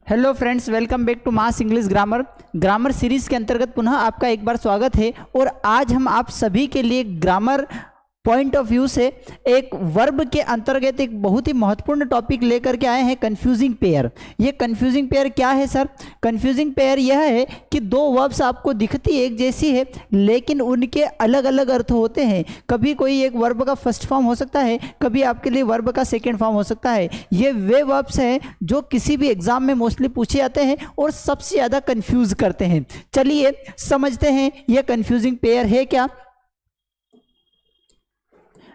Hello friends, welcome back to mass English grammar series के अंतर्गत पुनः आपका एक बार स्वागत है। और आज हम आप सभी के लिए ग्रामर पॉइंट ऑफ व्यू से एक वर्ब के अंतर्गत एक बहुत ही महत्वपूर्ण टॉपिक लेकर के आए हैं, कंफ्यूजिंग पेयर। ये कंफ्यूजिंग पेयर क्या है सर? कंफ्यूजिंग पेयर यह है कि दो वर्ब्स आपको दिखती एक जैसी है लेकिन उनके अलग अलग अर्थ होते हैं। कभी कोई एक वर्ब का फर्स्ट फॉर्म हो सकता है, कभी आपके लिए वर्ब का सेकेंड फॉर्म हो सकता है। ये वे वर्ब्स हैं जो किसी भी एग्जाम में मोस्टली पूछे जाते हैं और सबसे ज़्यादा कंफ्यूज करते हैं। चलिए समझते हैं ये कंफ्यूजिंग पेयर है क्या।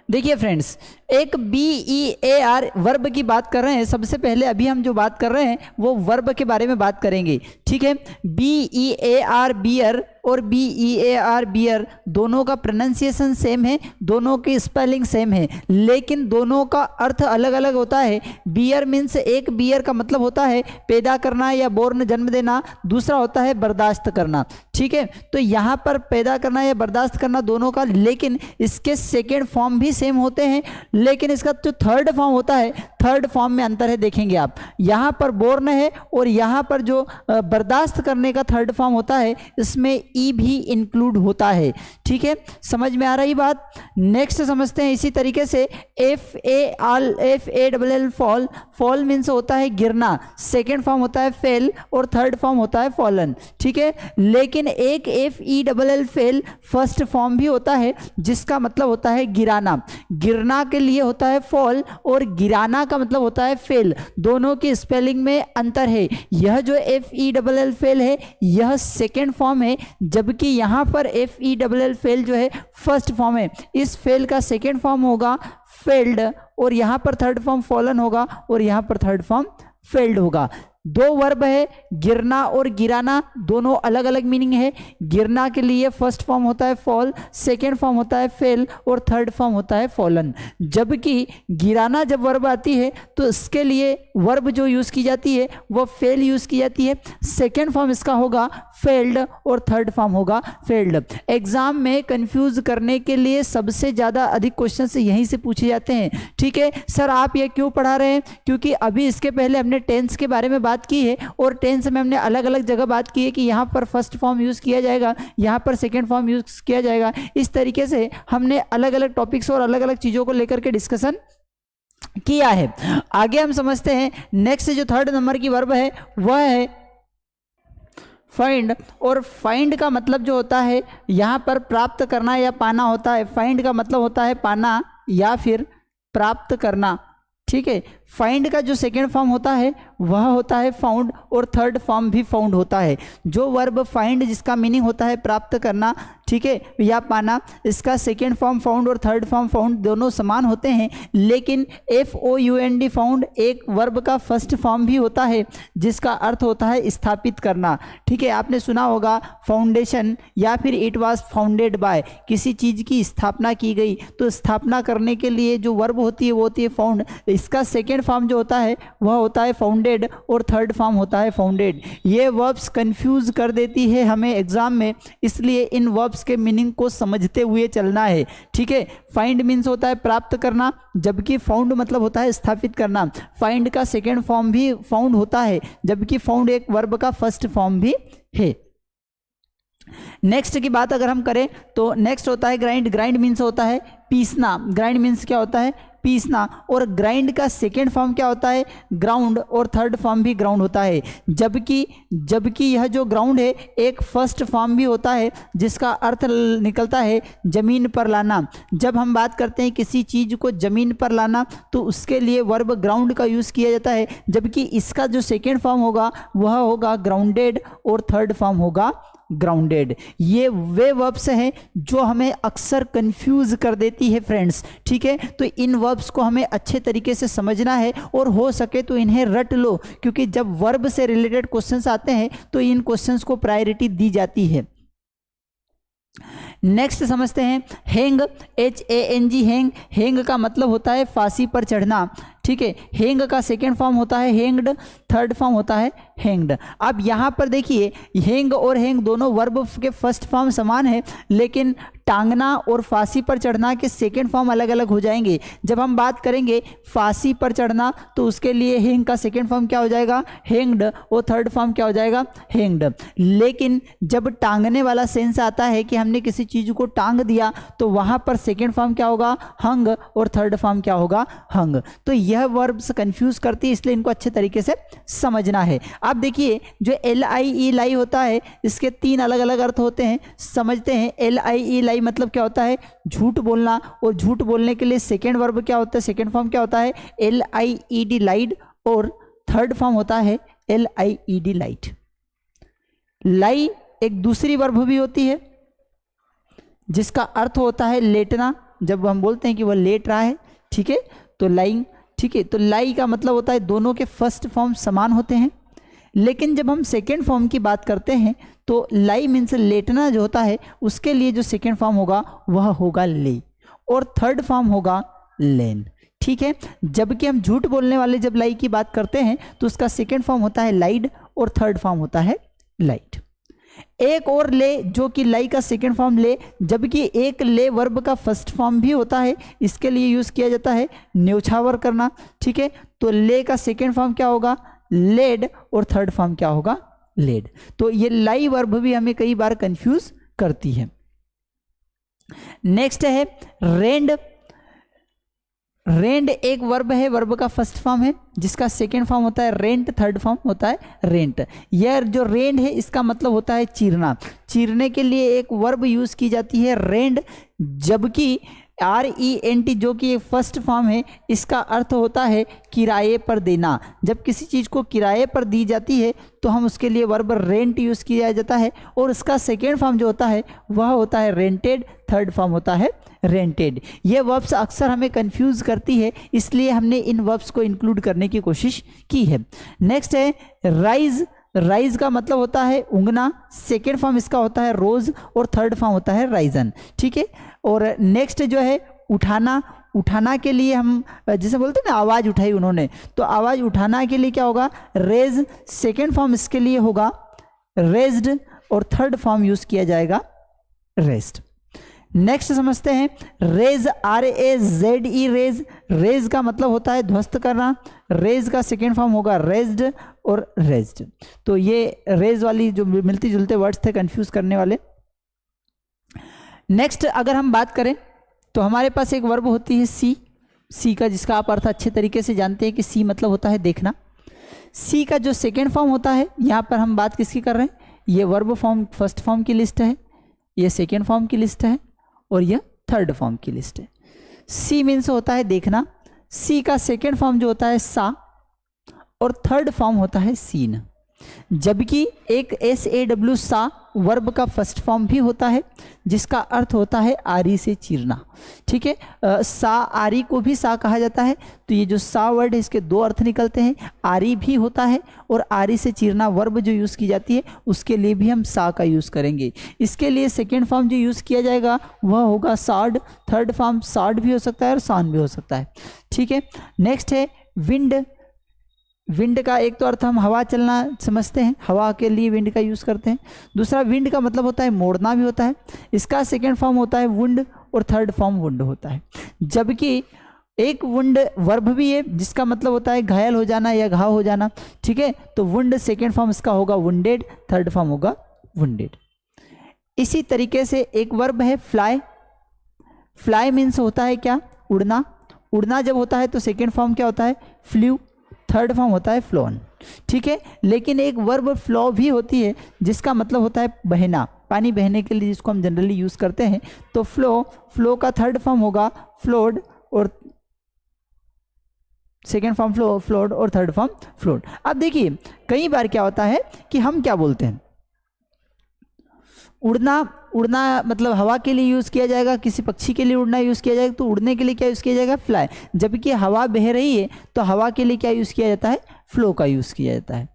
देखिए फ्रेंड्स, एक BEAR वर्ब की बात कर रहे हैं। सबसे पहले अभी हम जो बात कर रहे हैं वो वर्ब के बारे में बात करेंगे, ठीक है। BEAR बियर और BEAR बियर दोनों का प्रोनाउंसिएशन सेम है, दोनों की स्पेलिंग सेम है, लेकिन दोनों का अर्थ अलग अलग होता है। बियर मीन्स एक बियर का मतलब होता है पैदा करना या बोर्न जन्म देना, दूसरा होता है बर्दाश्त करना, ठीक है। तो यहाँ पर पैदा करना या बर्दाश्त करना दोनों का, लेकिन इसके सेकेंड फॉर्म भी सेम होते हैं, लेकिन इसका जो थर्ड फॉर्म होता है, थर्ड फॉर्म में अंतर है। देखेंगे आप, यहाँ पर बोर्न है और यहाँ पर जो बर्दाश्त करने का थर्ड फॉर्म होता है इसमें ई भी इंक्लूड होता है, ठीक है। समझ में आ रही बात? नेक्स्ट समझते हैं। इसी तरीके से FALL फॉल, फॉल मीन्स होता है गिरना, सेकेंड फॉर्म होता है फेल और थर्ड फॉर्म होता है फॉलन, ठीक है। लेकिन एक FELL फेल फर्स्ट फॉर्म भी होता है जिसका मतलब होता है गिराना। गिरना के लिए होता है फॉल और गिराना का मतलब होता है फेल। दोनों की स्पेलिंग में अंतर है। यह जो FELL फेल है यह सेकेंड फॉर्म है, जबकि यहाँ पर FELL फेल जो है फर्स्ट फॉर्म है। इस फेल का सेकेंड फॉर्म होगा फेल्ड और यहाँ पर थर्ड फॉर्म फॉलन होगा और यहाँ पर थर्ड फॉर्म फेल्ड होगा। दो वर्ब है, गिरना और गिराना, दोनों अलग अलग मीनिंग है। गिरना के लिए फर्स्ट फॉर्म होता है फॉल, सेकेंड फॉर्म होता है फेल और थर्ड फॉर्म होता है फॉलन। जबकि गिराना जब वर्ब आती है तो इसके लिए वर्ब जो यूज़ की जाती है वो फेल यूज़ की जाती है। सेकेंड फॉर्म इसका होगा फेल्ड और थर्ड फॉर्म होगा फेल्ड। एग्जाम में कंफ्यूज करने के लिए सबसे ज़्यादा अधिक क्वेश्चन यहीं से पूछे जाते हैं, ठीक है। सर आप ये क्यों पढ़ा रहे हैं? क्योंकि अभी इसके पहले हमने टेंस के बारे में बात की है और टेंस में हमने अलग अलग जगह बात की है कि यहाँ पर फर्स्ट फॉर्म यूज़ किया जाएगा, यहाँ पर सेकेंड फॉर्म यूज़ किया जाएगा। इस तरीके से हमने अलग अलग टॉपिक्स और अलग अलग चीज़ों को लेकर के डिस्कशन किया है। आगे हम समझते हैं नेक्स्ट जो थर्ड नंबर की वर्ब है वह है फाइंड। और फाइंड का मतलब जो होता है यहाँ पर प्राप्त करना या पाना होता है। फाइंड का मतलब होता है पाना या फिर प्राप्त करना, ठीक है। फाइंड का जो सेकेंड फॉर्म होता है वह होता है फाउंड और थर्ड फॉर्म भी फाउंड होता है। जो वर्ब फाइंड जिसका मीनिंग होता है प्राप्त करना, ठीक है, या पाना, इसका सेकेंड फॉर्म फाउंड और थर्ड फॉर्म फाउंड दोनों समान होते हैं। लेकिन FOUND फाउंड एक वर्ब का फर्स्ट फॉर्म भी होता है जिसका अर्थ होता है स्थापित करना, ठीक है। आपने सुना होगा फाउंडेशन या फिर इट वाज फाउंडेड बाय, किसी चीज़ की स्थापना की गई तो स्थापना करने के लिए जो वर्ब होती है वो होती है फाउंड। इसका सेकेंड फॉर्म जो होता है वह होता है फाउंडेड और थर्ड फॉर्म होता है फाउंडेड। ये वर्ब्स कंफ्यूज कर देती है हमें एग्जाम में, इसलिए इन वर्ब्स के मीनिंग को समझते हुए चलना है, ठीक है। फाइंड मीन्स होता है प्राप्त करना, जबकि फाउंड मतलब होता है स्थापित करना। फाइंड का सेकेंड फॉर्म भी फाउंड होता है, जबकि फाउंड एक वर्ब का फर्स्ट फॉर्म भी है। नेक्स्ट की बात अगर हम करें तो नेक्स्ट होता है ग्राइंड। ग्राइंड मीन्स होता है पीसना। ग्राइंड मीन्स क्या होता है? पीसना। और ग्राइंड का सेकेंड फॉर्म क्या होता है? ग्राउंड और थर्ड फॉर्म भी ग्राउंड होता है। जबकि यह जो ग्राउंड है एक फर्स्ट फॉर्म भी होता है जिसका अर्थ निकलता है जमीन पर लाना। जब हम बात करते हैं किसी चीज़ को जमीन पर लाना तो उसके लिए वर्ब ग्राउंड का यूज़ किया जाता है, जबकि इसका जो सेकेंड फॉर्म होगा वह होगा ग्राउंडेड और थर्ड फॉर्म होगा ग्राउंडेड। ये वे वर्ब्स हैं जो हमें अक्सर कंफ्यूज कर देती है फ्रेंड्स, ठीक है। तो इन वर्ब्स को हमें अच्छे तरीके से समझना है और हो सके तो इन्हें रट लो, क्योंकि जब वर्ब से रिलेटेड क्वेश्चंस आते हैं तो इन क्वेश्चंस को प्रायोरिटी दी जाती है। नेक्स्ट समझते हैं हैंग। HANG hang. हैंग का मतलब होता है फांसी पर चढ़ना। ठीक है। हेंग का सेकेंड फॉर्म होता है हेंग्ड, थर्ड फॉर्म होता है हेंग्ड। अब यहाँ पर देखिए हेंग और हेंग दोनों वर्ब के फर्स्ट फॉर्म समान है, लेकिन टांगना और फांसी पर चढ़ना के सेकेंड फॉर्म अलग अलग हो जाएंगे। जब हम बात करेंगे फांसी पर चढ़ना तो उसके लिए हेंग का सेकेंड फॉर्म क्या हो जाएगा, हेंग्ड, और थर्ड फॉर्म क्या हो जाएगा, हेंग्ड। लेकिन जब टांगने वाला सेंस आता है कि हमने किसी चीज को टांग दिया तो वहां पर सेकेंड फॉर्म क्या होगा, हंग, और थर्ड फॉर्म क्या होगा, हंग। तो यह वर्ब्स कंफ्यूज करती है, इसलिए इनको अच्छे तरीके से समझना है। अब देखिए जो एल आई ई लाई होता है इसके तीन अलग अलग अर्थ होते हैं, समझते हैं। एल आई ई लाई मतलब क्या होता है, झूठ बोलना, और झूठ बोलने के लिए सेकेंड वर्ब क्या होता है, सेकेंड फॉर्म क्या होता है, एल आई ई डी लाइड, और थर्ड फॉर्म होता है L I E D light. Lie एक दूसरी वर्ब भी होती है जिसका अर्थ होता है लेटना, जब हम बोलते हैं कि वह लेट रहा है, ठीक है, तो लाइंग, ठीक है। तो लाई का मतलब होता है दोनों के फर्स्ट फॉर्म समान होते हैं, लेकिन जब हम सेकेंड फॉर्म की बात करते हैं तो लाई मीन्स लेटना जो होता है उसके लिए जो सेकेंड फॉर्म होगा वह होगा ले, और थर्ड फॉर्म होगा लेन, ठीक है। जबकि हम झूठ बोलने वाले जब लाई की बात करते हैं तो उसका सेकेंड फॉर्म होता है लाइड, और थर्ड फॉर्म होता है लाइट। एक और ले जो कि लाई का सेकेंड फॉर्म ले, जबकि एक ले वर्ब का फर्स्ट फॉर्म भी होता है, इसके लिए यूज किया जाता है न्योछावर करना, ठीक है। तो ले का सेकेंड फॉर्म क्या होगा, लेड, और थर्ड फॉर्म क्या होगा, लेड। तो ये लाई वर्ब भी हमें कई बार कंफ्यूज करती है। नेक्स्ट है रेंड। रेंड एक वर्ब है, वर्ब का फर्स्ट फॉर्म है जिसका सेकेंड फॉर्म होता है रेंट, थर्ड फॉर्म होता है रेंट। यह जो रेंड है इसका मतलब होता है चीरना। चीरने के लिए एक वर्ब यूज की जाती है रेंड, जबकि आर ई एन टी जो कि एक फर्स्ट फॉर्म है इसका अर्थ होता है किराए पर देना। जब किसी चीज़ को किराए पर दी जाती है तो हम उसके लिए वर्ब रेंट यूज़ किया जाता है, और उसका सेकेंड फॉर्म जो होता है वह होता है रेंटेड, थर्ड फॉर्म होता है रेंटेड। ये वर्ब्स अक्सर हमें कंफ्यूज करती है, इसलिए हमने इन वर्ब्स को इंक्लूड करने की कोशिश की है। नेक्स्ट है राइज। राइज का मतलब होता है उंगना, सेकेंड फॉर्म इसका होता है रोज, और थर्ड फॉर्म होता है राइजन, ठीक है। और नेक्स्ट जो है उठाना। उठाना के लिए हम जैसे बोलते हैं ना आवाज़ उठाई उन्होंने, तो आवाज़ उठाना के लिए क्या होगा, रेज, सेकेंड फॉर्म इसके लिए होगा रेज्ड, और थर्ड फॉर्म यूज किया जाएगा रेस्ट। नेक्स्ट समझते हैं raze, R A Z E raze. Raze का मतलब होता है ध्वस्त करना, रेज का सेकेंड फॉर्म होगा रेज्ड और रेज्ड। तो ये रेज वाली जो मिलती जुलते वर्ड्स थे कंफ्यूज करने वाले। नेक्स्ट अगर हम बात करें तो हमारे पास एक वर्ब होती है सी। सी का जिसका आप अर्थ अच्छे तरीके से जानते हैं कि सी मतलब होता है देखना। सी का जो सेकेंड फॉर्म होता है, यहाँ पर हम बात किसकी कर रहे हैं, ये वर्ब फॉर्म फर्स्ट फॉर्म की लिस्ट है, ये सेकेंड फॉर्म की लिस्ट है, और यह थर्ड फॉर्म की लिस्ट है। सी मीन्स होता है देखना। सी का सेकेंड फॉर्म जो होता है सा, और थर्ड फॉर्म होता है सीन। जबकि एक एस ए डब्ल्यू सा वर्ब का फर्स्ट फॉर्म भी होता है जिसका अर्थ होता है आरी से चीरना, ठीक है। सा आरी को भी सा कहा जाता है, तो ये जो सा वर्ड है इसके दो अर्थ निकलते हैं, आरी भी होता है और आरी से चीरना वर्ब जो यूज़ की जाती है उसके लिए भी हम सा का यूज़ करेंगे। इसके लिए सेकेंड फॉर्म जो यूज़ किया जाएगा वह होगा साड, थर्ड फॉर्म साड भी हो सकता है और सान भी हो सकता है, ठीक है। नेक्स्ट है विंड। विंड का एक तो अर्थ हम हवा चलना समझते हैं, हवा के लिए विंड का यूज़ करते हैं। दूसरा विंड का मतलब होता है मोड़ना भी होता है, इसका सेकेंड फॉर्म होता है वुंड, और थर्ड फॉर्म वुंड होता है। जबकि एक वुंड वर्ब भी है जिसका मतलब होता है घायल हो जाना या घाव हो जाना, ठीक है। तो वुंड सेकेंड फॉर्म इसका होगा वुंडेड, थर्ड फॉर्म होगा वुंडेड। इसी तरीके से एक वर्ब है फ्लाई। फ्लाई मीन्स होता है क्या, उड़ना। उड़ना जब होता है तो सेकेंड फॉर्म क्या होता है फ्ल्यू, थर्ड फॉर्म होता है फ्लोन, ठीक है। लेकिन एक वर्ब फ्लो भी होती है जिसका मतलब होता है बहना, पानी बहने के लिए जिसको हम जनरली यूज़ करते हैं। तो फ्लो का थर्ड फॉर्म होगा फ्लोड, और सेकेंड फॉर्म फ्लोड, और थर्ड फॉर्म फ्लोड। अब देखिए कई बार क्या होता है कि हम क्या बोलते हैं, उड़ना मतलब हवा के लिए यूज़ किया जाएगा, किसी पक्षी के लिए उड़ना यूज़ किया जाएगा, तो उड़ने के लिए क्या यूज़ किया जाएगा फ्लाई। जबकि हवा बह रही है तो हवा के लिए क्या यूज़ किया जाता है फ्लो का यूज़ किया जाता है,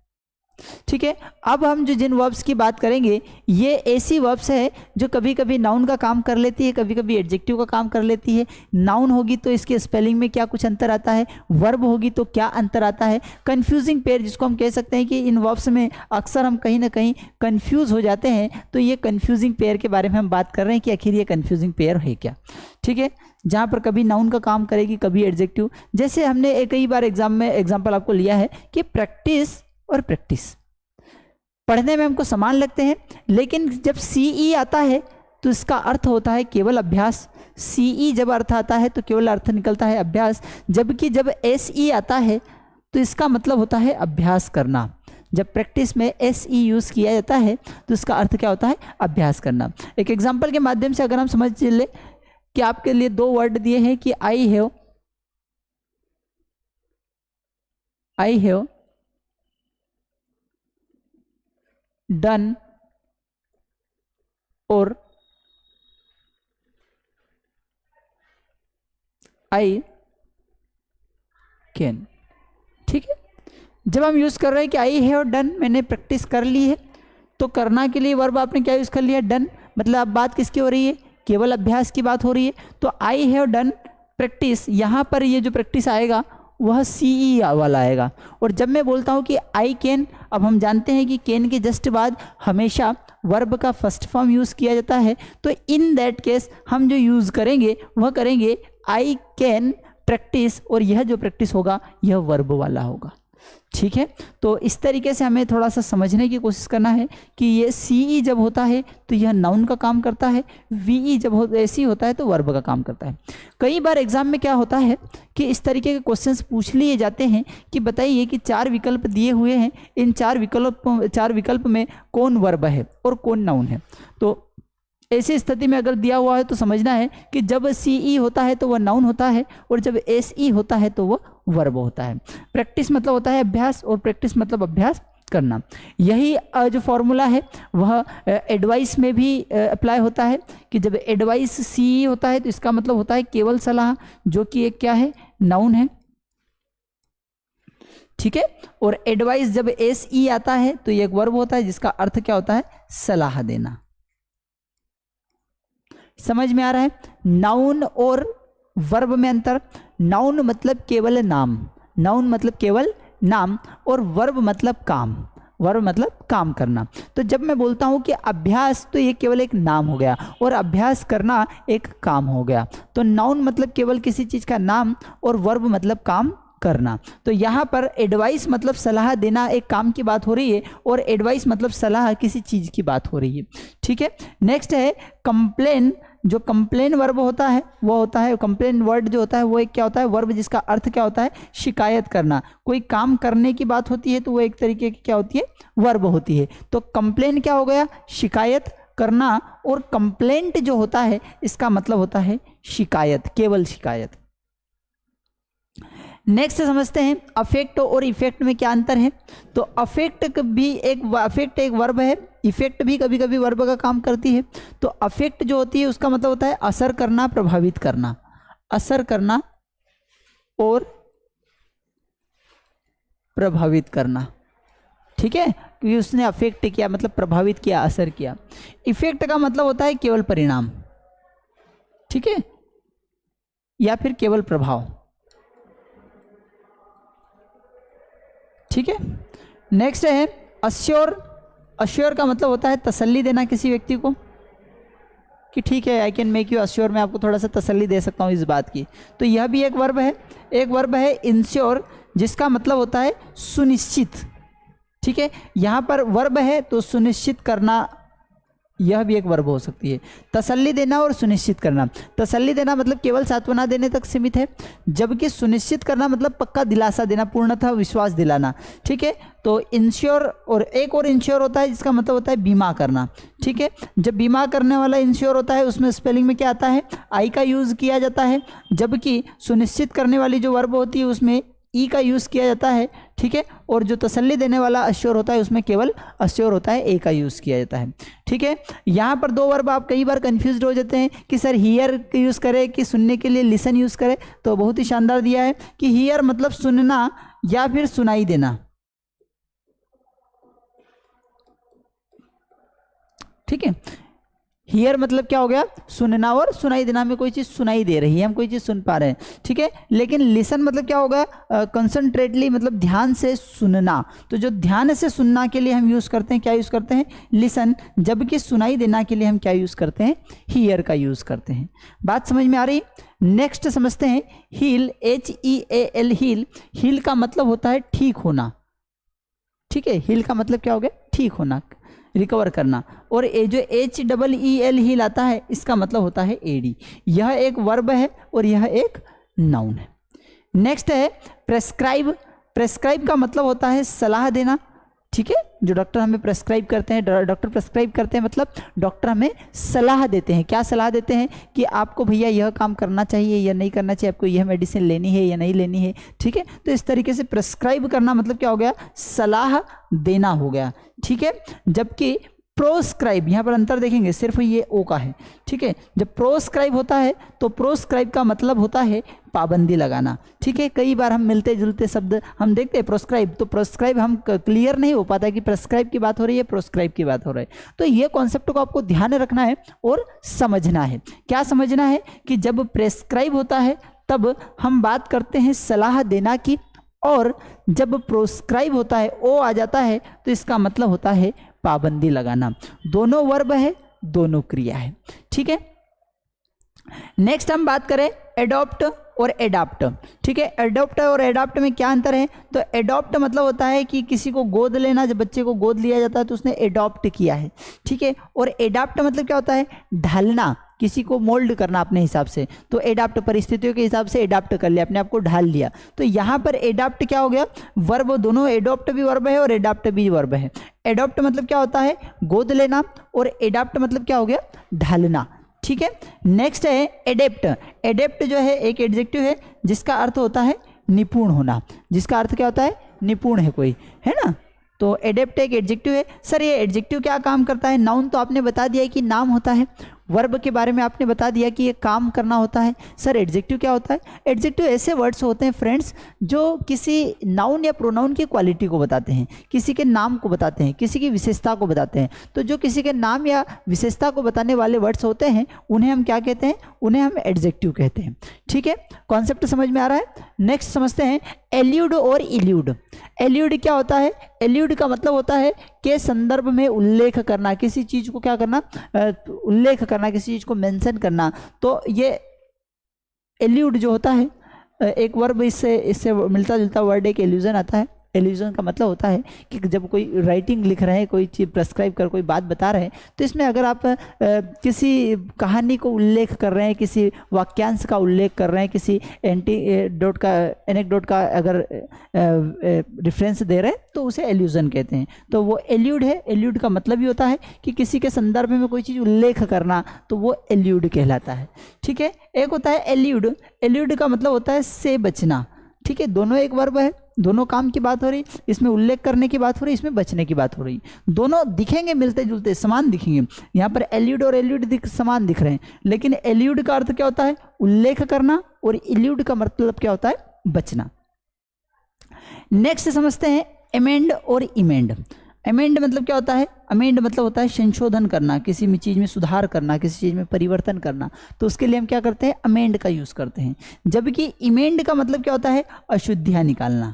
ठीक है। अब हम जो जिन वर्ब्स की बात करेंगे ये ऐसी वर्ब्स है जो कभी कभी नाउन का काम कर लेती है, कभी कभी एडजेक्टिव का काम कर लेती है। नाउन होगी तो इसके स्पेलिंग में क्या कुछ अंतर आता है, वर्ब होगी तो क्या अंतर आता है। कंफ्यूजिंग पेयर जिसको हम कह सकते हैं कि इन वर्ब्स में अक्सर हम कहीं ना कहीं कंफ्यूज हो जाते हैं, तो ये कंफ्यूजिंग पेयर के बारे में हम बात कर रहे हैं कि आखिर ये कंफ्यूजिंग पेयर है क्या। ठीक है, जहाँ पर कभी नाउन का काम करेगी कभी एडजेक्टिव। जैसे हमने कई बार एग्जाम में एग्जाम्पल आपको लिया है कि प्रैक्टिस और प्रैक्टिस पढ़ने में हमको समान लगते हैं, लेकिन जब सीई आता है तो इसका अर्थ होता है केवल अभ्यास। सीई जब अर्थ आता है तो केवल अर्थ निकलता है अभ्यास, जबकि जब एसई आता है तो इसका मतलब होता है अभ्यास करना। जब प्रैक्टिस में एसई यूज़ किया जाता है तो इसका अर्थ क्या होता है, अभ्यास करना। एक एग्जाम्पल के माध्यम से अगर हम समझ ले कि आपके लिए दो वर्ड दिए हैं कि आई हैव डन और आई कैन। ठीक है, जब हम यूज कर रहे हैं कि आई हैव डन, मैंने प्रैक्टिस कर ली है, तो करना के लिए वर्ब आपने क्या यूज कर लिया, डन। मतलब अब बात किसकी हो रही है, केवल अभ्यास की बात हो रही है। तो आई हैव डन प्रैक्टिस, यहाँ पर ये जो प्रैक्टिस आएगा वह सीई वाला आएगा। और जब मैं बोलता हूँ कि आई कैन, अब हम जानते हैं कि कैन के जस्ट बाद हमेशा वर्ब का फर्स्ट फॉर्म यूज़ किया जाता है, तो इन दैट केस हम जो यूज़ करेंगे वह करेंगे आई कैन प्रैक्टिस, और यह जो प्रैक्टिस होगा यह वर्ब वाला होगा। ठीक है, तो इस तरीके से हमें थोड़ा सा समझने की कोशिश करना है कि ये सीई जब होता है तो यह नाउन का काम करता है, वीई जब ऐसी होता है तो वर्ब का काम करता है। कई बार एग्जाम में क्या होता है कि इस तरीके के क्वेश्चंस पूछ लिए जाते हैं कि बताइए कि 4 विकल्प दिए हुए हैं, इन 4 विकल्प में कौन वर्ब है और कौन नाउन है। तो ऐसी स्थिति में अगर दिया हुआ है तो समझना है कि जब सीई होता है तो वह नाउन होता है, और जब एसई होता है तो वह वर्ब होता है। प्रैक्टिस मतलब होता है अभ्यास, और प्रैक्टिस मतलब अभ्यास करना। यही जो फॉर्मूला है वह एडवाइस में भी अप्लाई होता है कि जब एडवाइस सीई होता है तो इसका मतलब होता है केवल सलाह, जो कि एक क्या है, नाउन है। ठीक है, और एडवाइस जब एसई आता है तो ये एक वर्ब होता है जिसका अर्थ क्या होता है, सलाह देना। समझ में आ रहा है। नाउन और वर्ब में अंतर, नाउन मतलब केवल नाम, नाउन मतलब केवल नाम, और वर्ब मतलब काम, वर्ब मतलब काम करना। तो जब मैं बोलता हूं कि अभ्यास, तो ये केवल एक नाम हो गया और अभ्यास करना एक काम हो गया। तो नाउन मतलब केवल किसी चीज का नाम और वर्ब मतलब काम करना। तो यहाँ पर एडवाइस मतलब सलाह देना एक काम की बात हो रही है, और एडवाइस मतलब सलाह किसी चीज़ की बात हो रही है। ठीक है, नेक्स्ट है कंप्लेन। जो कंप्लेन वर्ब होता है वो होता है, कंप्लेन वर्ड जो होता है वो एक क्या होता है, वर्ब जिसका अर्थ क्या होता है, शिकायत करना। कोई काम करने की बात होती है तो वो एक तरीके की क्या होती है, वर्ब होती है। तो कंप्लेन क्या हो गया, शिकायत करना, और कंप्लेंट जो होता है इसका मतलब होता है शिकायत, केवल शिकायत। नेक्स्ट समझते हैं अफेक्ट और इफेक्ट में क्या अंतर है। तो अफेक्ट भी एक वर्ब है, इफेक्ट भी कभी कभी वर्ब का काम करती है। तो अफेक्ट जो होती है उसका मतलब होता है असर करना, प्रभावित करना, असर करना और प्रभावित करना। ठीक है, क्योंकि उसने अफेक्ट किया मतलब प्रभावित किया, असर किया। इफेक्ट का मतलब होता है केवल परिणाम, ठीक है, या फिर केवल प्रभाव। ठीक है, नेक्स्ट है अश्योर। अश्योर का मतलब होता है तसल्ली देना किसी व्यक्ति को कि ठीक है, I can make you assure, मैं आपको थोड़ा सा तसल्ली दे सकता हूँ इस बात की। तो यह भी एक वर्ब है। एक वर्ब है इंश्योर, जिसका मतलब होता है सुनिश्चित। ठीक है, यहाँ पर वर्ब है तो सुनिश्चित करना, यह भी एक वर्ब हो सकती है। तसल्ली देना और सुनिश्चित करना। तसल्ली देना मतलब केवल सांत्वना देने तक सीमित है, जबकि सुनिश्चित करना मतलब पक्का दिलासा देना, पूर्णतः विश्वास दिलाना। ठीक है, तो इंश्योर और एक और इंश्योर होता है जिसका मतलब होता है बीमा करना। ठीक है, जब बीमा करने वाला इंश्योर होता है उसमें स्पेलिंग में क्या आता है, आई का यूज़ किया जाता है, जबकि सुनिश्चित करने वाली जो वर्ब होती है उसमें ई का यूज़ किया जाता है। ठीक है, और जो तसल्ली देने वाला अश्योर होता है उसमें केवल अश्योर होता है, ए का यूज़ किया जाता है। ठीक है, यहाँ पर दो वर्ब आप कई बार कंफ्यूज हो जाते हैं कि सर हियर यूज़ करें कि सुनने के लिए लिसन यूज़ करें। तो बहुत ही शानदार दिया है कि हियर मतलब सुनना या फिर सुनाई देना। ठीक है। हियर मतलब क्या हो गया, सुनना और सुनाई देना, में कोई चीज़ सुनाई दे रही है, हम कोई चीज़ सुन पा रहे हैं, ठीक है। लेकिन लिसन मतलब क्या होगा, कंसंट्रेटली मतलब ध्यान से सुनना। तो जो ध्यान से सुनना के लिए हम यूज़ करते हैं, क्या यूज़ करते हैं, लिसन। जबकि सुनाई देना के लिए हम क्या यूज़ करते हैं, हियर का यूज़ करते हैं। बात समझ में आ रही। नेक्स्ट समझते हैं हील, HEAL, हील। हील का मतलब होता है ठीक होना, ठीक है। हील का मतलब क्या हो गया, ठीक होना, रिकवर करना। और ये जो HEEL हील आता है, इसका मतलब होता है AD। यह एक वर्ब है और यह एक नाउन है। नेक्स्ट है प्रेस्क्राइब। प्रेस्क्राइब का मतलब होता है सलाह देना, ठीक है। जो डॉक्टर हमें प्रेस्क्राइब करते हैं, डॉक्टर प्रेस्क्राइब करते हैं मतलब डॉक्टर हमें सलाह देते हैं। क्या सलाह देते हैं कि आपको भैया यह काम करना चाहिए या नहीं करना चाहिए, आपको यह मेडिसिन लेनी है या नहीं लेनी है, ठीक है। तो इस तरीके से प्रेस्क्राइब करना मतलब क्या हो गया, सलाह देना हो गया, ठीक है। जबकि प्रोस्क्राइब, यहाँ पर अंतर देखेंगे, सिर्फ ये ओ का है, ठीक है। जब प्रोस्क्राइब होता है तो प्रोस्क्राइब का मतलब होता है पाबंदी लगाना, ठीक है। कई बार हम मिलते जुलते शब्द हम देखते हैं प्रोस्क्राइब, तो प्रोस्क्राइब हम क्लियर नहीं हो पाता कि प्रेस्क्राइब की बात हो रही है, प्रोस्क्राइब की बात हो रही है। तो ये कॉन्सेप्ट को आपको ध्यान रखना है और समझना है। क्या समझना है कि जब प्रेस्क्राइब होता है तब हम बात करते हैं सलाह देना की, और जब प्रोस्क्राइब होता है, ओ आ जाता है, तो इसका मतलब होता है पाबंदी लगाना। दोनों वर्ब है, दोनों क्रिया है, ठीक है। नेक्स्ट हम बात करें एडॉप्ट और एडाप्ट, ठीक है। एडॉप्ट और एडाप्ट में क्या अंतर है, तो एडॉप्ट मतलब होता है कि किसी को गोद लेना, जब बच्चे को गोद लिया जाता है तो उसने एडॉप्ट किया है, ठीक है। और एडाप्ट मतलब क्या होता है, ढालना, किसी को मोल्ड करना अपने हिसाब से। तो एडाप्ट परिस्थितियों के हिसाब से एडाप्ट कर लिया, अपने आप को ढाल लिया। तो यहाँ पर एडाप्ट क्या हो गया, वर्ब, दोनों, एडॉप्ट भी वर्ब है और एडाप्ट भी वर्ब है। एडॉप्ट मतलब क्या होता है, गोद लेना, और एडाप्ट मतलब क्या हो गया, ढालना, ठीक है। नेक्स्ट है एडेप्ट। एडेप्ट जो है एक एडजेक्टिव है जिसका अर्थ होता है निपुण होना, जिसका अर्थ क्या होता है, निपुण है कोई, है ना। तो एडेप्ट एक एडजेक्टिव है। सर ये एडजेक्टिव क्या काम करता है, नाउन तो आपने बता दिया है कि नाम होता है, वर्ब के बारे में आपने बता दिया कि ये काम करना होता है। सर एडजेक्टिव क्या होता है, एडजेक्टिव ऐसे वर्ड्स होते हैं फ्रेंड्स जो किसी नाउन या प्रोनाउन की क्वालिटी को बताते हैं, किसी के नाम को बताते हैं, किसी की विशेषता को बताते हैं। तो जो किसी के नाम या विशेषता को बताने वाले वर्ड्स होते हैं उन्हें हम क्या कहते हैं, उन्हें हम एडजेक्टिव कहते हैं, ठीक है। कॉन्सेप्ट समझ में आ रहा है। नेक्स्ट समझते हैं एल्यूड और इल्यूड। एल्यूड क्या होता है, एल्यूड का मतलब होता है के संदर्भ में उल्लेख करना, किसी चीज को क्या करना, उल्लेख करना, किसी चीज को मेंशन करना। तो ये एल्यूड जो होता है, एक वर्ब इससे मिलता जुलता वर्ड एक एल्यूजन आता है। एल्यूजन का मतलब होता है कि जब कोई राइटिंग लिख रहे हैं, कोई चीज़ प्रेस्क्राइब कर कोई बात बता रहे हैं, तो इसमें अगर आप किसी कहानी को उल्लेख कर रहे हैं, किसी वाक्यांश का उल्लेख कर रहे हैं, किसी एनेक्डोट का अगर रेफरेंस दे रहे हैं तो उसे एल्यूजन कहते हैं। तो वो एल्यूड है। एल्यूड का मतलब ही होता है कि किसी के संदर्भ में कोई चीज़ उल्लेख करना, तो वो एल्यूड कहलाता है, ठीक है। एक होता है एल्यूड। एल्यूड का मतलब होता है से बचना, ठीक है। दोनों एक वर्ब है, दोनों काम की बात हो रही, इसमें उल्लेख करने की बात हो रही, इसमें बचने की बात हो रही। दोनों दिखेंगे मिलते जुलते, समान दिखेंगे। यहाँ पर एल्यूड और एल्यूड समान दिख रहे हैं, लेकिन एल्यूड का अर्थ क्या होता है, उल्लेख करना, और इल्यूड का मतलब क्या होता है, बचना। नेक्स्ट समझते हैं अमेंड और इमेंड। अमेंड मतलब क्या होता है, अमेंड मतलब होता है संशोधन करना, किसी भी चीज़ में सुधार करना, किसी चीज़ में परिवर्तन करना। तो उसके लिए हम क्या करते हैं, अमेंड का यूज़ करते हैं। जबकि इमेंड का मतलब क्या होता है, अशुद्धियाँ निकालना।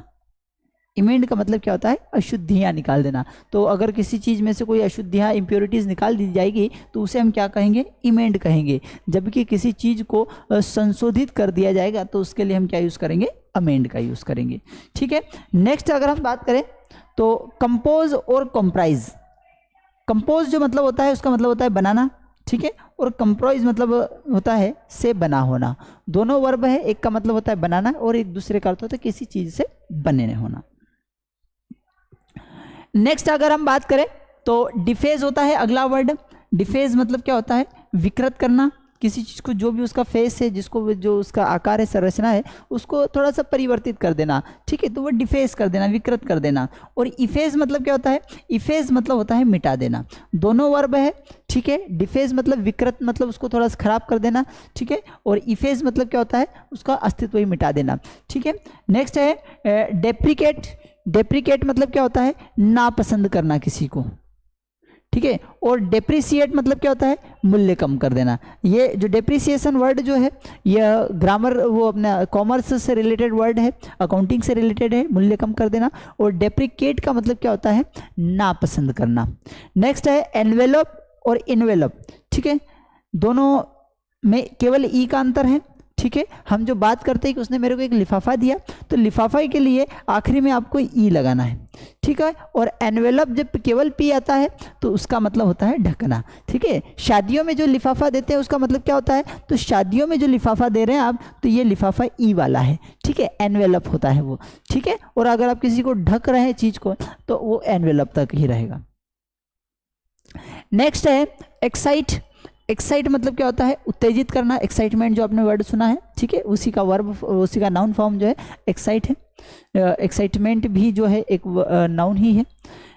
इमेंड का मतलब क्या होता है, अशुद्धियाँ निकाल देना। तो अगर किसी चीज़ में से कोई अशुद्धियाँ, इम्प्योरिटीज़ निकाल दी जाएगी तो उसे हम क्या कहेंगे, इमेंड कहेंगे। जबकि किसी चीज़ को संशोधित कर दिया जाएगा तो उसके लिए हम क्या यूज़ करेंगे, अमेंड का यूज़ करेंगे, ठीक है। नेक्स्ट अगर हम बात करें तो कंपोज और कंप्राइज। कंपोज जो मतलब होता है उसका मतलब होता है बनाना, ठीक है। और कंप्राइज मतलब होता है से बना होना। दोनों वर्ब है, एक का मतलब होता है बनाना और एक दूसरे का अर्थ होता है किसी चीज़ से बने होना। नेक्स्ट अगर हम बात करें तो डिफेज होता है अगला वर्ड। डिफेज मतलब क्या होता है, विकृत करना, किसी चीज़ को जो भी उसका फेस है, जिसको जो उसका आकार है, संरचना है, उसको थोड़ा सा परिवर्तित कर देना, ठीक है। तो वो डिफेज कर देना, विकृत कर देना। और इफेज मतलब क्या होता है, इफेज मतलब होता है मिटा देना। दोनों वर्ब है, ठीक है। डिफेज मतलब विकृत, मतलब उसको थोड़ा सा खराब कर देना, ठीक है। और इफेज मतलब क्या होता है, उसका अस्तित्व ही मिटा देना, ठीक है। नेक्स्ट है डेप्रिकेट। डेप्रिकेट मतलब क्या होता है, नापसंद करना किसी को, ठीक है। और डेप्रिसिएट मतलब क्या होता है, मूल्य कम कर देना। ये जो डेप्रिसिएशन वर्ड जो है यह ग्रामर वो अपना कॉमर्स से रिलेटेड वर्ड है, अकाउंटिंग से रिलेटेड है, मूल्य कम कर देना। और डेप्रिकेट का मतलब क्या होता है, नापसंद करना। नेक्स्ट है एनवेलप और इनवेलप, ठीक है, दोनों में केवल ई का अंतर है, ठीक है। हम जो बात करते हैं कि उसने मेरे को एक लिफाफा दिया, तो लिफाफा के लिए आखिरी में आपको ई लगाना है, ठीक है। और एनवेलप जब केवल पी आता है तो उसका मतलब होता है ढकना, ठीक है। शादियों में जो लिफाफा देते हैं उसका मतलब क्या होता है, तो शादियों में जो लिफाफा दे रहे हैं आप, तो ये लिफाफा ई वाला है, ठीक है, एनवेलप होता है वो, ठीक है। और अगर आप किसी को ढक रहे हैं चीज को, तो वो एनवेलप तक ही रहेगा। नेक्स्ट है एक्साइट। एक्साइट मतलब क्या होता है, उत्तेजित करना, एक्साइटमेंट जो आपने वर्ड सुना है, ठीक है, उसी का वर्ब, उसी का नाउन फॉर्म जो है एक्साइट है। एक्साइटमेंट भी जो है एक नाउन ही है।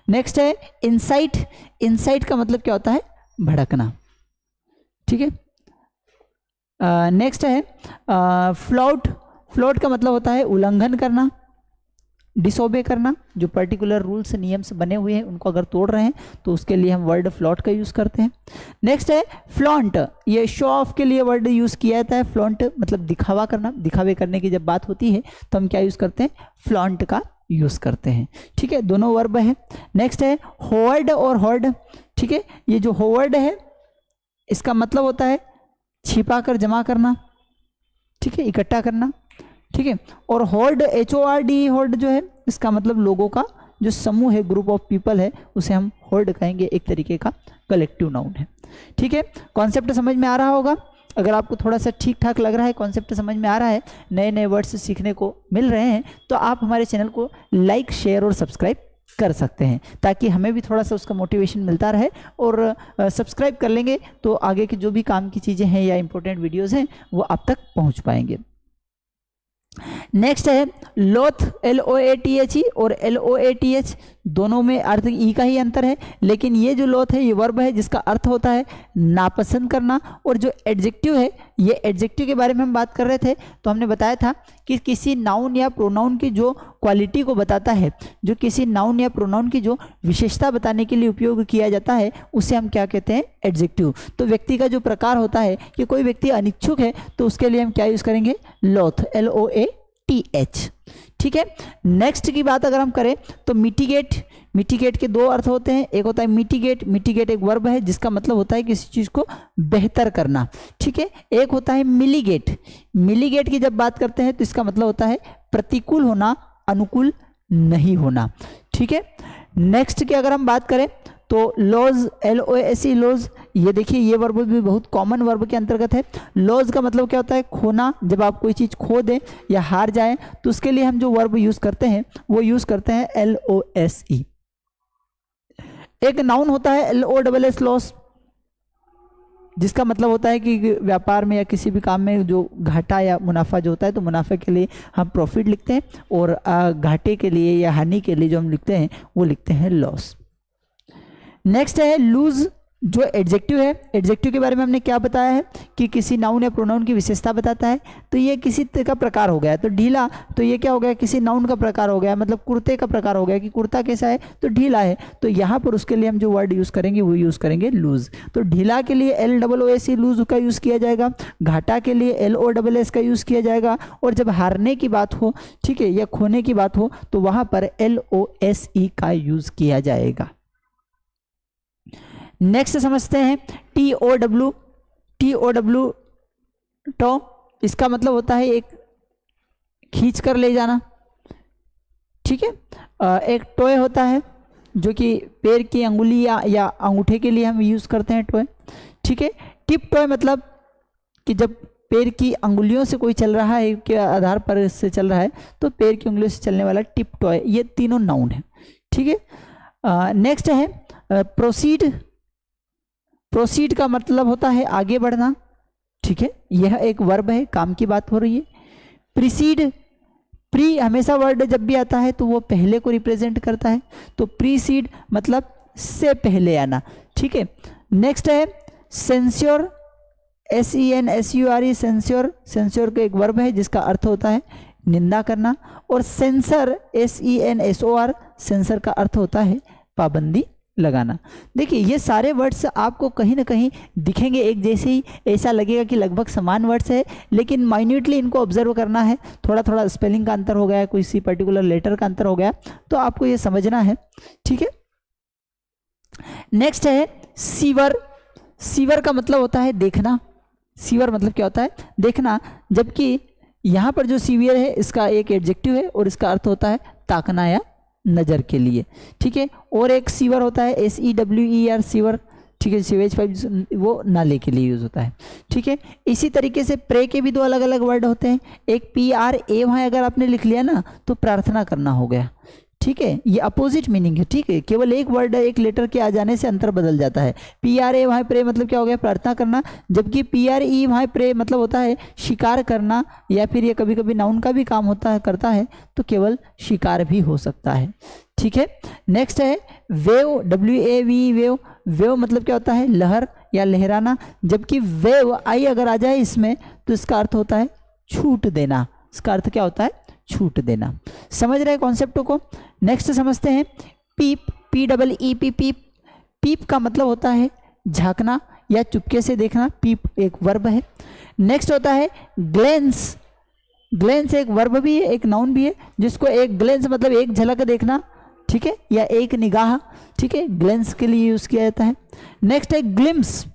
नेक्स्ट है इंसाइट। इंसाइट का मतलब क्या होता है, भड़कना, ठीक है। नेक्स्ट है फ्लॉट। फ्लॉट का मतलब होता है उल्लंघन करना, डिसोबे करना, जो पर्टिकुलर रूल्स नियम्स बने हुए हैं उनको अगर तोड़ रहे हैं तो उसके लिए हम वर्ड फ्लॉट का यूज़ करते हैं। नेक्स्ट है फ्लॉन्ट। ये शो ऑफ के लिए वर्ड यूज़ किया जाता है। फ्लॉन्ट मतलब दिखावा करना, दिखावे करने की जब बात होती है तो हम क्या यूज़ करते हैं, फ्लॉन्ट का यूज़ करते हैं, ठीक है, दोनों वर्ब है। नेक्स्ट है होवर्ड और हॉर्ड, ठीक है। ये जो होवर्ड है इसका मतलब होता है छिपा कर जमा करना, ठीक है, इकट्ठा करना, ठीक है। और हॉर्ड, HORD, हॉर्ड जो है इसका मतलब लोगों का जो समूह है, ग्रुप ऑफ पीपल है, उसे हम हॉर्ड कहेंगे, एक तरीके का कलेक्टिव नाउन है, ठीक है। कॉन्सेप्ट समझ में आ रहा होगा। अगर आपको थोड़ा सा ठीक ठाक लग रहा है, कॉन्सेप्ट समझ में आ रहा है, नए नए वर्ड्स सीखने को मिल रहे हैं, तो आप हमारे चैनल को लाइक, शेयर और सब्सक्राइब कर सकते हैं, ताकि हमें भी थोड़ा सा उसका मोटिवेशन मिलता रहे। और सब्सक्राइब कर लेंगे तो आगे की जो भी काम की चीज़ें हैं या इंपॉर्टेंट वीडियोज़ हैं वो आप तक पहुँच पाएंगे। नेक्स्ट है लोथ, LOATH और LOATH, दोनों में अर्थ ई का ही अंतर है, लेकिन ये जो लोथ है ये वर्ब है जिसका अर्थ होता है नापसंद करना। और जो एडजेक्टिव है, ये एडजेक्टिव के बारे में हम बात कर रहे थे, तो हमने बताया था कि किसी नाउन या प्रोनाउन की जो क्वालिटी को बताता है, जो किसी नाउन या प्रोनाउन की जो विशेषता बताने के लिए उपयोग किया जाता है, उसे हम क्या कहते हैं, एडजेक्टिव। तो व्यक्ति का जो प्रकार होता है कि कोई व्यक्ति अनिच्छुक है तो उसके लिए हम क्या यूज़ करेंगे, लोथ, LOATH, ठीक है। नेक्स्ट की बात अगर हम करें तो मिटिगेट। मिटिगेट के दो अर्थ होते हैं, एक होता है मिटिगेट, मिटिगेट एक वर्ब है जिसका मतलब होता है किसी चीज़ को बेहतर करना, ठीक है। एक होता है मिलीगेट। मिलीगेट की जब बात करते हैं तो इसका मतलब होता है प्रतिकूल होना, अनुकूल नहीं होना, ठीक है। नेक्स्ट की अगर हम बात करें तो लॉज, LOSE, लॉज, ये देखिए ये वर्ब भी बहुत कॉमन वर्ब के अंतर्गत है। लॉज का मतलब क्या होता है, खोना। जब आप कोई चीज़ खो दें या हार जाएं तो उसके लिए हम जो वर्ब यूज़ करते हैं वो यूज़ करते हैं LOSE। एक नाउन होता है LOSS, लॉस, जिसका मतलब होता है कि व्यापार में या किसी भी काम में जो घाटा या मुनाफा जो होता है, तो मुनाफे के लिए हम प्रॉफिट लिखते हैं और घाटे के लिए या हानि के लिए जो हम लिखते हैं वो लिखते हैं लॉस। नेक्स्ट है लूज, जो एडजेक्टिव है। एडजेक्टिव के बारे में हमने क्या बताया है कि किसी नाउन या प्रोनाउन की विशेषता बताता है, तो ये किसी का प्रकार हो गया। तो ढीला, तो ये क्या हो गया, किसी नाउन का प्रकार हो गया, मतलब कुर्ते का प्रकार हो गया कि कुर्ता कैसा है, तो ढीला है। तो यहाँ पर उसके लिए हम जो वर्ड यूज़ करेंगे वो यूज़ करेंगे लूज। तो ढीला के लिए LOOS, लूज का यूज़ किया जाएगा। घाटा के लिए LOSS का यूज़ किया जाएगा। और जब हारने की बात हो, ठीक है, या खोने की बात हो, तो वहाँ पर LOSE का यूज़ किया जाएगा। नेक्स्ट समझते हैं TOW। TOW, टो, इसका मतलब होता है एक खींच कर ले जाना, ठीक है। एक टॉय होता है जो कि पैर की अंगुली या अंगूठे के लिए हम यूज़ करते हैं टॉय, ठीक है। टिप टॉय मतलब कि जब पैर की अंगुलियों से कोई चल रहा है, के आधार पर से चल रहा है, तो पैर की अंगुलियों से चलने वाला टिप टॉय, ये तीनों नाउन है, ठीक है। नेक्स्ट है प्रोसीड। प्रोसीड का मतलब होता है आगे बढ़ना, ठीक है, यह एक वर्ब है, काम की बात हो रही है। प्रीसीड, प्री हमेशा वर्ड जब भी आता है तो वो पहले को रिप्रेजेंट करता है, तो प्रीसीड मतलब से पहले आना, ठीक है। नेक्स्ट है सेंस्योर, SENSURE, सेंस्योर। सेंस्योर का एक वर्ब है जिसका अर्थ होता है निंदा करना। और सेंसर, SENSOR, सेंसर का अर्थ होता है पाबंदी लगाना। देखिए ये सारे वर्ड्स आपको कहीं ना कहीं दिखेंगे एक जैसे ही, ऐसा लगेगा कि लगभग समान वर्ड्स है, लेकिन माइन्यूटली इनको ऑब्जर्व करना है। थोड़ा थोड़ा स्पेलिंग का अंतर हो गया है, कोई सी पर्टिकुलर लेटर का अंतर हो गया, तो आपको ये समझना है, ठीक है। नेक्स्ट है सीवर। सीवर का मतलब होता है देखना। सीवर मतलब क्या होता है? देखना। जबकि यहाँ पर जो सीवियर है इसका एक एडजेक्टिव है और इसका अर्थ होता है ताकना या नज़र के लिए, ठीक है। और एक सीवर होता है SEWER सीवर, ठीक है, सीवेज पाइप, वो नाले के लिए यूज़ होता है, ठीक है। इसी तरीके से प्रे के भी दो अलग अलग वर्ड होते हैं। एक PRA वहाँ अगर आपने लिख लिया ना तो प्रार्थना करना हो गया, ठीक है। ये अपोजिट मीनिंग है, ठीक है। केवल एक वर्ड एक लेटर के आ जाने से अंतर बदल जाता है। PRA वहाँ प्रे मतलब क्या हो गया? प्रार्थना करना। जबकि PRE वहाँ प्रे मतलब होता है शिकार करना, या फिर ये कभी कभी नाउन का भी काम होता है, करता है, तो केवल शिकार भी हो सकता है, ठीक है। नेक्स्ट है वेव, WAVE वेव। वेव मतलब क्या होता है? लहर या लहराना। जबकि वेव आई अगर आ जाए इसमें तो इसका अर्थ होता है छूट देना। इसका अर्थ क्या होता है? छूट देना। समझ रहे कॉन्सेप्ट को? नेक्स्ट समझते हैं पीप, PEEP पीप। पीप का मतलब होता है झांकना या चुपके से देखना। पीप एक वर्ब है। नेक्स्ट होता है ग्लेंस। ग्लेंस एक वर्ब भी है, एक नाउन भी है, जिसको एक ग्लेंस मतलब एक झलक देखना, ठीक है, या एक निगाह, ठीक है, ग्लेंस के लिए यूज किया जाता है। नेक्स्ट है ग्लिम्स।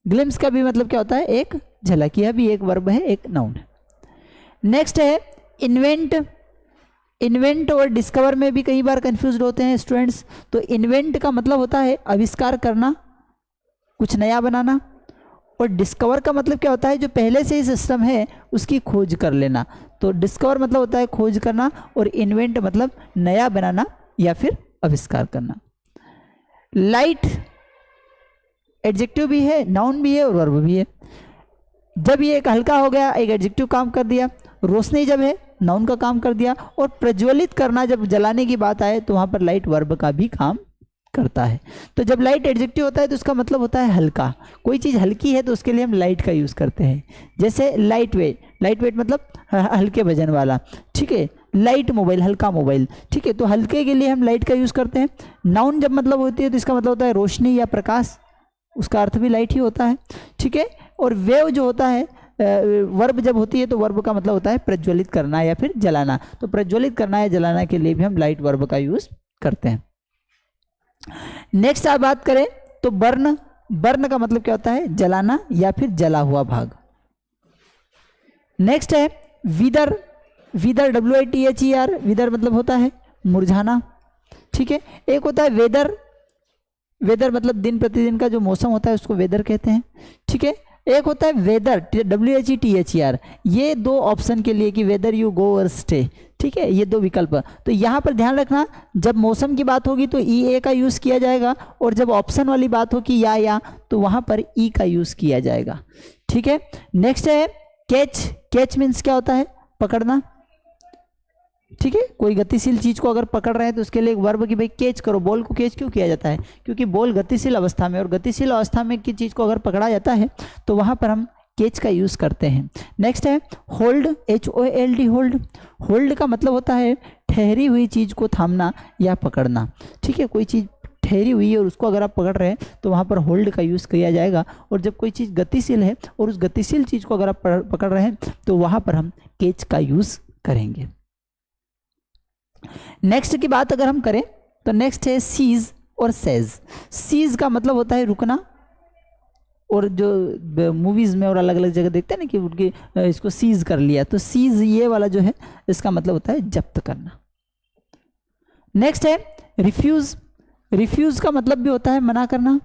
ग्लिम्स का भी मतलब क्या होता है? एक झलक। यह भी एक वर्ब है, एक नाउन है। नेक्स्ट है इन्वेंट। इन्वेंट और डिस्कवर में भी कई बार कंफ्यूज होते हैं स्टूडेंट्स। तो इन्वेंट का मतलब होता है आविष्कार करना, कुछ नया बनाना। और डिस्कवर का मतलब क्या होता है? जो पहले से ही सिस्टम है उसकी खोज कर लेना। तो डिस्कवर मतलब होता है खोज करना, और इन्वेंट मतलब नया बनाना या फिर आविष्कार करना। लाइट एडजेक्टिव भी है, नाउन भी है और वर्ब भी है। जब ये एक हल्का हो गया, एक एडजेक्टिव काम कर दिया। रोशनी जब है, नाउन का काम कर दिया। और प्रज्वलित करना, जब जलाने की बात आए तो वहाँ पर लाइट वर्ब का भी काम करता है। तो जब लाइट एडजेक्टिव होता है तो उसका मतलब होता है हल्का। कोई चीज़ हल्की है तो उसके लिए हम लाइट का यूज़ करते हैं। जैसे लाइट वेट, लाइट वेट मतलब हल्के वजन वाला, ठीक है। लाइट मोबाइल, हल्का मोबाइल, ठीक है। तो हल्के के लिए हम लाइट का यूज़ करते हैं। नाउन जब मतलब होती है तो इसका मतलब होता है रोशनी या प्रकाश, उसका अर्थ भी लाइट ही होता है, ठीक है। और वेव जो होता है, वर्ब जब होती है तो वर्ब का मतलब होता है प्रज्वलित करना या फिर जलाना। तो प्रज्वलित करना या जलाना के लिए भी हम लाइट वर्ब का यूज़ करते हैं। नेक्स्ट आप बात करें तो बर्न। बर्न का मतलब क्या होता है? जलाना या फिर जला हुआ भाग। नेक्स्ट है विदर। विदर WITHER, विदर मतलब होता है मुरझाना, ठीक है। एक होता है वेदर। वेदर मतलब दिन प्रतिदिन का जो मौसम होता है उसको वेदर कहते हैं, ठीक है। एक होता है वेदर, WHETHER। ये दो ऑप्शन के लिए कि वेदर यू गो और स्टे, ठीक है, ये दो विकल्प। तो यहाँ पर ध्यान रखना, जब मौसम की बात होगी तो EA का यूज़ किया जाएगा, और जब ऑप्शन वाली बात हो कि या तो वहाँ पर E का यूज़ किया जाएगा, ठीक है। नेक्स्ट है कैच। कैच मीन्स क्या होता है? पकड़ना, ठीक है। कोई गतिशील चीज को अगर पकड़ रहे हैं तो उसके लिए एक वर्ब कि भाई कैच करो। बॉल को कैच क्यों किया जाता है? क्योंकि बॉल गतिशील अवस्था में, और गतिशील अवस्था में की चीज को अगर पकड़ा जाता है तो वहां पर हम कैच का यूज करते हैं। नेक्स्ट है होल्ड, HOLD, होल्ड। होल्ड का मतलब होता है ठहरी हुई चीज को थामना या पकड़ना, ठीक है। कोई चीज ठहरी हुई है और उसको अगर आप पकड़ रहे हैं तो वहाँ पर होल्ड का यूज़ किया जाएगा। और जब कोई चीज़ गतिशील है और उस गतिशील चीज़ को अगर आप पकड़ रहे हैं तो वहाँ पर हम कैच का यूज़ करेंगे। नेक्स्ट की बात अगर हम करें तो नेक्स्ट है सीज और सेज। सीज का मतलब होता है रुकना, और जो मूवीज़ में और अलग अलग जगह देखते हैं ना कि उनकी इसको सीज कर लिया, तो सीज ये वाला जो है इसका मतलब होता है जब्त करना। नेक्स्ट है रिफ्यूज। रिफ्यूज का मतलब भी होता है मना करना।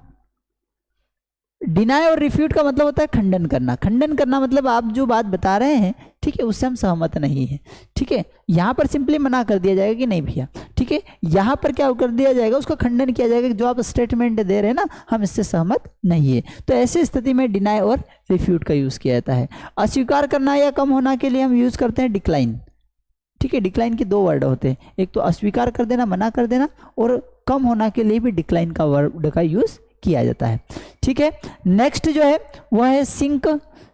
डिनाई और रिफ्यूट का मतलब होता है खंडन करना। खंडन करना मतलब आप जो बात बता रहे हैं, ठीक है, उससे हम सहमत नहीं है, ठीक है। यहाँ पर सिंपली मना कर दिया जाएगा कि नहीं भैया, ठीक है। यहाँ पर क्या कर दिया जाएगा? उसका खंडन किया जाएगा कि जो आप स्टेटमेंट दे रहे हैं ना, हम इससे सहमत नहीं है। तो ऐसी स्थिति में डिनाई और रिफ्यूट का यूज़ किया जाता है। अस्वीकार करना या कम होना के लिए हम यूज़ करते हैं डिक्लाइन, ठीक है। डिक्लाइन के दो वर्ड होते हैं, एक तो अस्वीकार कर देना, मना कर देना, और कम होना के लिए भी डिक्लाइन का वर्ड का यूज़ किया जाता है, ठीक है। नेक्स्ट जो है वह है सिंक।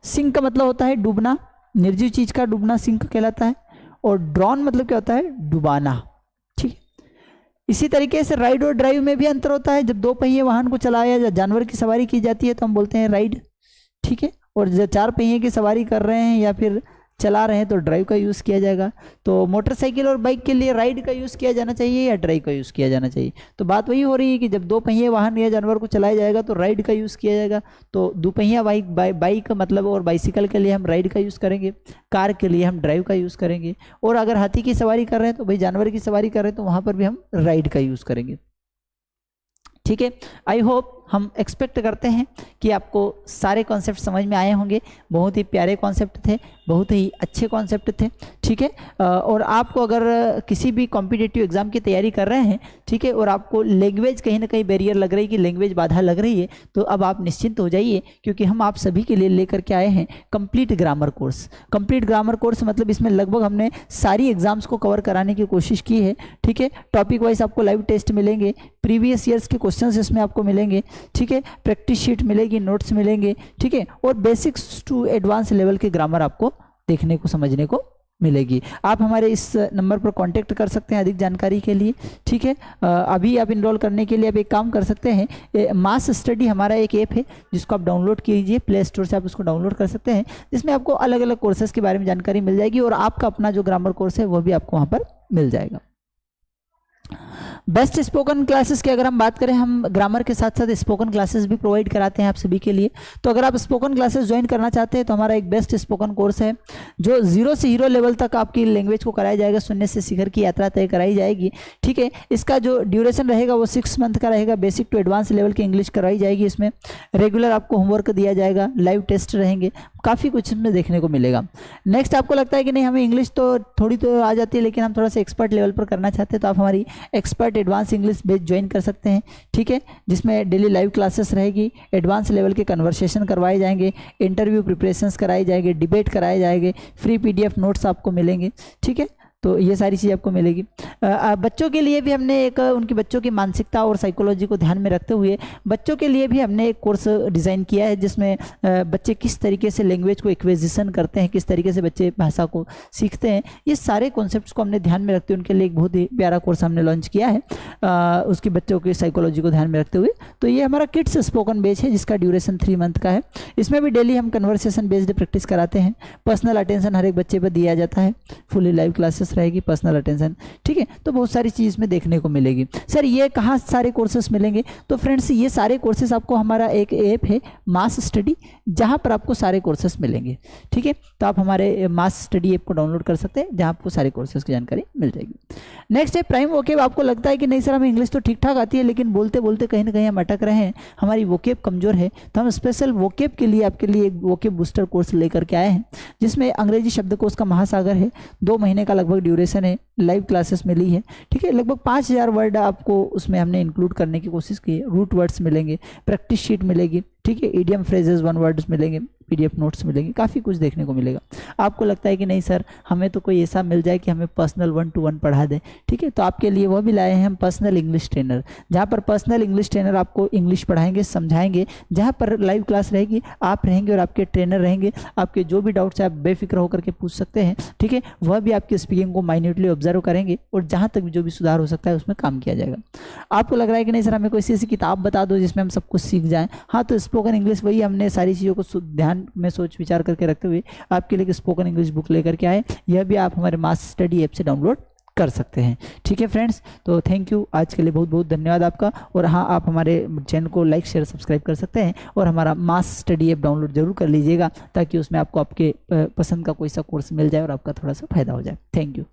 सिंक का मतलब होता है डूबना, निर्जीव चीज का डूबना सिंक कहलाता है। और ड्रॉन मतलब क्या होता है? डुबाना, ठीक है। इसी तरीके से राइड और ड्राइव में भी अंतर होता है। जब 2 पहिए वाहन को चलाया या जानवर की सवारी की जाती है तो हम बोलते हैं राइड, ठीक है। और जब 4 पहिए की सवारी कर रहे हैं या फिर चला रहे हैं तो ड्राइव का यूज़ किया जाएगा। तो मोटरसाइकिल और बाइक के लिए राइड का यूज़ किया जाना चाहिए या ड्राइव का यूज़ किया जाना चाहिए। तो बात वही हो रही है कि जब 2 पहिए वाहन या जानवर को चलाया जाएगा तो राइड का यूज़ किया जाएगा। तो 2 पहिया बाइक मतलब और बाइसिकल के लिए हम राइड का यूज़ करेंगे, कार के लिए हम ड्राइव का यूज़ करेंगे। और अगर हाथी की सवारी कर रहे हैं तो भाई जानवर की सवारी कर रहे हैं तो वहाँ पर भी हम राइड का यूज़ करेंगे, ठीक है। आई होप हम एक्सपेक्ट करते हैं कि आपको सारे कॉन्सेप्ट समझ में आए होंगे। बहुत ही प्यारे कॉन्सेप्ट थे, बहुत ही अच्छे कॉन्सेप्ट थे, ठीक है। और आपको अगर किसी भी कॉम्पिटिटिव एग्जाम की तैयारी कर रहे हैं, ठीक है, और आपको लैंग्वेज कहीं ना कहीं बैरियर लग रही है कि लैंग्वेज बाधा लग रही है, तो अब आप निश्चिंत हो जाइए क्योंकि हम आप सभी के लिए लेकर के आए हैं complete grammar course. Complete grammar course मतलब इसमें लगभग हमने सारी एग्जाम्स को कवर कराने की कोशिश की है, ठीक है। टॉपिक वाइज आपको लाइव टेस्ट मिलेंगे, प्रीवियस ईयर्स के क्वेश्चंस इसमें आपको मिलेंगे, ठीक है। प्रैक्टिस शीट मिलेगी, नोट्स मिलेंगे, ठीक है। और बेसिक्स टू एडवांस लेवल के ग्रामर आपको देखने को समझने को मिलेगी। आप हमारे इस नंबर पर कांटेक्ट कर सकते हैं अधिक जानकारी के लिए, ठीक है। अभी आप इनरोल करने के लिए आप एक काम कर सकते हैं, मास स्टडी हमारा एक ऐप है जिसको आप डाउनलोड कीजिए, प्ले स्टोर से आप उसको डाउनलोड कर सकते हैं, जिसमें आपको अलग अलग कोर्सेज के बारे में जानकारी मिल जाएगी और आपका अपना जो ग्रामर कोर्स है वो भी आपको वहाँ पर मिल जाएगा। बेस्ट स्पोकन क्लासेस की अगर हम बात करें, हम ग्रामर के साथ साथ स्पोकन क्लासेस भी प्रोवाइड कराते हैं आप सभी के लिए। तो अगर आप स्पोकन क्लासेस ज्वाइन करना चाहते हैं तो हमारा एक बेस्ट स्पोकन कोर्स है जो 0 से हीरो लेवल तक आपकी लैंग्वेज को कराया जाएगा, शून्य से शिखर की यात्रा तय कराई जाएगी, ठीक है। इसका जो ड्यूरेशन रहेगा वो 6 मंथ का रहेगा। बेसिक टू एडवांस लेवल की इंग्लिश कराई जाएगी, इसमें रेगुलर आपको होमवर्क दिया जाएगा, लाइव टेस्ट रहेंगे, काफ़ी कुछ इसमें देखने को मिलेगा। नेक्स्ट आपको लगता है कि नहीं हमें इंग्लिश तो थोड़ी तो आ जाती है लेकिन हम थोड़ा सा एक्सपर्ट लेवल पर करना चाहते हैं, तो आप हमारी एक्सपर्ट एडवांस इंग्लिश बेच ज्वाइन कर सकते हैं, ठीक है, जिसमें डेली लाइव क्लासेस रहेगी, एडवांस लेवल के कन्वर्सेशन करवाए जाएंगे, इंटरव्यू प्रिपरेशंस कराए जाएंगे, डिबेट कराए जाएंगे, फ्री PDF नोट्स आपको मिलेंगे, ठीक है। तो ये सारी चीज़ आपको मिलेगी। बच्चों के लिए भी हमने एक उनकी बच्चों की मानसिकता और साइकोलॉजी को ध्यान में रखते हुए बच्चों के लिए भी हमने एक कोर्स डिज़ाइन किया है जिसमें बच्चे किस तरीके से लैंग्वेज को एक्विजिशन करते हैं, किस तरीके से बच्चे भाषा को सीखते हैं, ये सारे कॉन्सेप्ट्स को हमने ध्यान में रखते हुए उनके लिए एक बहुत ही प्यारा कोर्स हमने लॉन्च किया है, उसकी बच्चों की साइकोलॉजी को ध्यान में रखते हुए। तो ये हमारा किड्स स्पोकन बेच है जिसका ड्यूरेशन 3 मंथ का है। इसमें भी डेली हम कन्वर्सेशन बेस्ड प्रैक्टिस कराते हैं, पर्सनल अटेंशन हर एक बच्चे पर दिया जाता है, फुली लाइव क्लासेस रहेगी, पर्सनल अटेंशन, ठीक है। तो बहुत सारी चीज़ में देखने को मिलेगी। सर ये कहाँ सारे कोर्सेस मिलेंगे? तो फ्रेंड्स ये सारे कोर्सेस आपको हमारा एक ऐप है मास स्टडी, जहाँ पर आपको सारे कोर्सेस मिलेंगे, ठीक है। तो आप हमारे मास स्टडी ऐप को डाउनलोड कर सकते हैं जहाँ आपको सारे कोर्सेस की जानकारी मिल जाएगी। नेक्स्ट है प्राइम वोकेब। आपको लगता है कि नहीं सर हमें इंग्लिश तो ठीक ठाक आती है लेकिन बोलते बोलते कहीं ना कहीं हम अटक रहे हैं, हमारी वोकेब कमजोर है, तो हम स्पेशल वोकेब के लिए आपके लिए एक वोकेब बूस्टर कोर्स लेकर के आए हैं जिसमें अंग्रेजी शब्दकोश का महासागर है, 2 महीने का लगभग ड्यूरेशन है, लाइव क्लासेस मिली है, ठीक है। लगभग 5000 वर्ड आपको उसमें हमने इंक्लूड करने की कोशिश की है, रूट वर्ड्स मिलेंगे, प्रैक्टिस शीट मिलेगी, ठीक है, इडियम फ्रेजेस 1 वर्ड्स मिलेंगे, PDF नोट्स मिलेंगे, काफ़ी कुछ देखने को मिलेगा। आपको लगता है कि नहीं सर हमें तो कोई ऐसा मिल जाए कि हमें पर्सनल 1-to-1 पढ़ा दे, ठीक है, तो आपके लिए वह भी लाए हैं हम पर्सनल इंग्लिश ट्रेनर, जहाँ पर पर्सनल इंग्लिश ट्रेनर आपको इंग्लिश पढ़ाएंगे, समझाएंगे, जहाँ पर लाइव क्लास रहेगी, आप रहेंगे और आपके ट्रेनर रहेंगे, आपके जो भी डाउट्स है आप बेफिक्र होकर के पूछ सकते हैं, ठीक है। वह भी आपकी स्पीकिंग को माइन्यूटली ऑब्जर्व करेंगे और जहाँ तक जो भी सुधार हो सकता है उसमें काम किया जाएगा। आपको लग रहा है कि नहीं सर हमें कोई ऐसी किताब बता दो जिसमें हम सब कुछ सीख जाएँ, हाँ तो स्पोकन इंग्लिश वही हमने सारी चीज़ों को ध्यान में सोच विचार करके रखते हुए आपके लिए स्पोकन इंग्लिश बुक लेकर के आए, यह भी आप हमारे मास स्टडी ऐप से डाउनलोड कर सकते हैं, ठीक है फ्रेंड्स। तो थैंक यू, आज के लिए बहुत बहुत धन्यवाद आपका। और हाँ आप हमारे चैनल को लाइक शेयर सब्सक्राइब कर सकते हैं और हमारा मास स्टडी ऐप डाउनलोड जरूर कर लीजिएगा ताकि उसमें आपको आपके पसंद का कोई सा कोर्स मिल जाए और आपका थोड़ा सा फायदा हो जाए। Thank you.